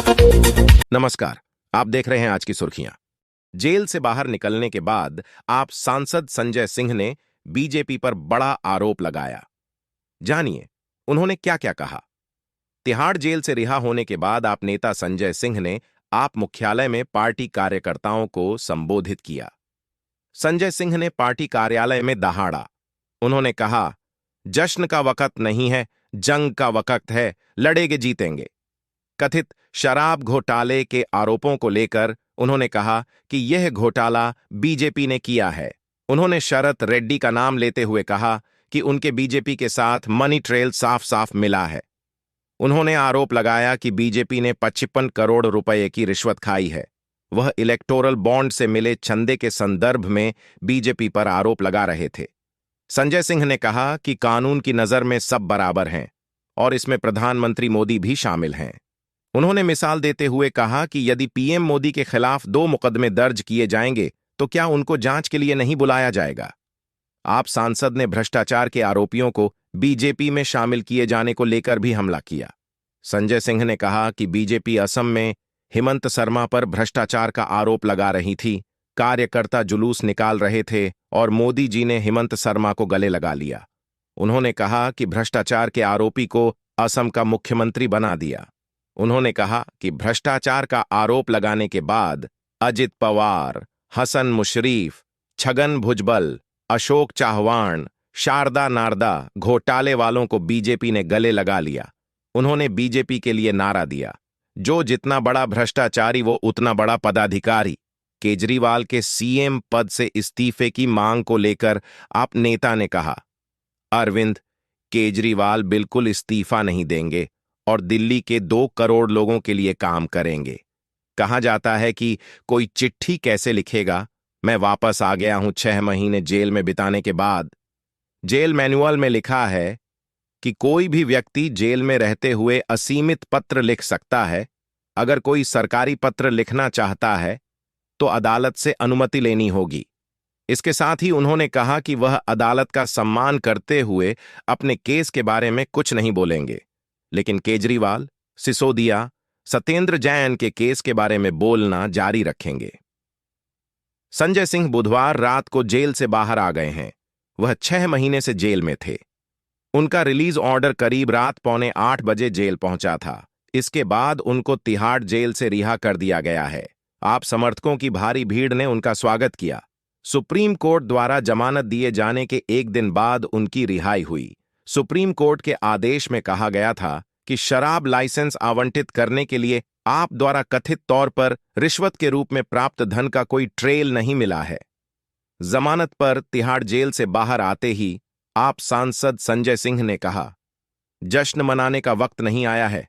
नमस्कार। आप देख रहे हैं आज की सुर्खियां। जेल से बाहर निकलने के बाद आप सांसद संजय सिंह ने बीजेपी पर बड़ा आरोप लगाया। जानिए उन्होंने क्या-क्या कहा। तिहाड़ जेल से रिहा होने के बाद आप नेता संजय सिंह ने आप मुख्यालय में पार्टी कार्यकर्ताओं को संबोधित किया। संजय सिंह ने पार्टी कार्यालय में दहाड़ा। उन्होंने कहा, जश्न का वक्त नहीं है, जंग का वक्त है, लड़ेंगे जीतेंगे। कथित शराब घोटाले के आरोपों को लेकर उन्होंने कहा कि यह घोटाला बीजेपी ने किया है। उन्होंने शरत रेड्डी का नाम लेते हुए कहा कि उनके बीजेपी के साथ मनी ट्रेल साफ साफ मिला है। उन्होंने आरोप लगाया कि बीजेपी ने 55 करोड़ रुपए की रिश्वत खाई है। वह इलेक्टोरल बॉन्ड से मिले चंदे के संदर्भ में बीजेपी पर आरोप लगा रहे थे। संजय सिंह ने कहा कि कानून की नजर में सब बराबर हैं और इसमें प्रधानमंत्री मोदी भी शामिल हैं। उन्होंने मिसाल देते हुए कहा कि यदि पीएम मोदी के खिलाफ 2 मुकदमे दर्ज किए जाएंगे तो क्या उनको जांच के लिए नहीं बुलाया जाएगा। आप सांसद ने भ्रष्टाचार के आरोपियों को बीजेपी में शामिल किए जाने को लेकर भी हमला किया। संजय सिंह ने कहा कि बीजेपी असम में हेमंत शर्मा पर भ्रष्टाचार का आरोप लगा रही थी। कार्यकर्ता जुलूस निकाल रहे थे और मोदी जी ने हेमंत शर्मा को गले लगा लिया। उन्होंने कहा कि भ्रष्टाचार के आरोपी को असम का मुख्यमंत्री बना दिया। उन्होंने कहा कि भ्रष्टाचार का आरोप लगाने के बाद अजित पवार, हसन मुशरीफ, छगन भुजबल, अशोक चाहवाण, शारदा नारदा घोटाले वालों को बीजेपी ने गले लगा लिया। उन्होंने बीजेपी के लिए नारा दिया, जो जितना बड़ा भ्रष्टाचारी वो उतना बड़ा पदाधिकारी। केजरीवाल के सीएम पद से इस्तीफे की मांग को लेकर आप नेता ने कहा, अरविंद केजरीवाल बिल्कुल इस्तीफा नहीं देंगे और दिल्ली के 2 करोड़ लोगों के लिए काम करेंगे। कहा जाता है कि कोई चिट्ठी कैसे लिखेगा, मैं वापस आ गया हूं 6 महीने जेल में बिताने के बाद। जेल मैनुअल में लिखा है कि कोई भी व्यक्ति जेल में रहते हुए असीमित पत्र लिख सकता है। अगर कोई सरकारी पत्र लिखना चाहता है तो अदालत से अनुमति लेनी होगी। इसके साथ ही उन्होंने कहा कि वह अदालत का सम्मान करते हुए अपने केस के बारे में कुछ नहीं बोलेंगे, लेकिन केजरीवाल, सिसोदिया, सत्येंद्र जैन के केस के बारे में बोलना जारी रखेंगे। संजय सिंह बुधवार रात को जेल से बाहर आ गए हैं। वह 6 महीने से जेल में थे। उनका रिलीज ऑर्डर करीब रात 7:45 बजे जेल पहुंचा था। इसके बाद उनको तिहाड़ जेल से रिहा कर दिया गया है। आप समर्थकों की भारी भीड़ ने उनका स्वागत किया। सुप्रीम कोर्ट द्वारा जमानत दिए जाने के 1 दिन बाद उनकी रिहाई हुई। सुप्रीम कोर्ट के आदेश में कहा गया था कि शराब लाइसेंस आवंटित करने के लिए आप द्वारा कथित तौर पर रिश्वत के रूप में प्राप्त धन का कोई ट्रेल नहीं मिला है। जमानत पर तिहाड़ जेल से बाहर आते ही आप सांसद संजय सिंह ने कहा, जश्न मनाने का वक्त नहीं आया है,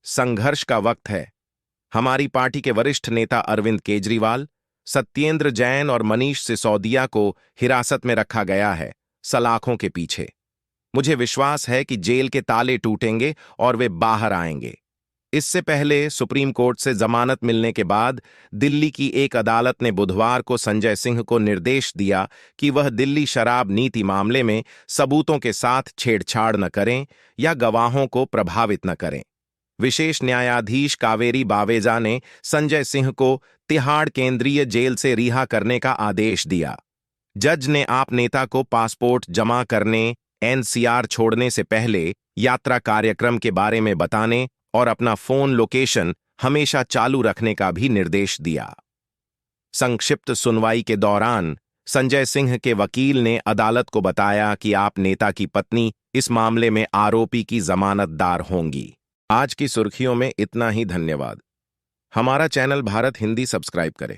संघर्ष का वक्त है। हमारी पार्टी के वरिष्ठ नेता अरविंद केजरीवाल, सत्येंद्र जैन और मनीष सिसोदिया को हिरासत में रखा गया है, सलाखों के पीछे। मुझे विश्वास है कि जेल के ताले टूटेंगे और वे बाहर आएंगे। इससे पहले सुप्रीम कोर्ट से जमानत मिलने के बाद दिल्ली की एक अदालत ने बुधवार को संजय सिंह को निर्देश दिया कि वह दिल्ली शराब नीति मामले में सबूतों के साथ छेड़छाड़ न करें या गवाहों को प्रभावित न करें। विशेष न्यायाधीश कावेरी बावेजा ने संजय सिंह को तिहाड़ केंद्रीय जेल से रिहा करने का आदेश दिया। जज ने आप नेता को पासपोर्ट जमा करने, एनसीआर छोड़ने से पहले यात्रा कार्यक्रम के बारे में बताने और अपना फोन लोकेशन हमेशा चालू रखने का भी निर्देश दिया। संक्षिप्त सुनवाई के दौरान संजय सिंह के वकील ने अदालत को बताया कि आप नेता की पत्नी इस मामले में आरोपी की जमानतदार होंगी। आज की सुर्खियों में इतना ही। धन्यवाद। हमारा चैनल भारत हिंदी सब्सक्राइब करें।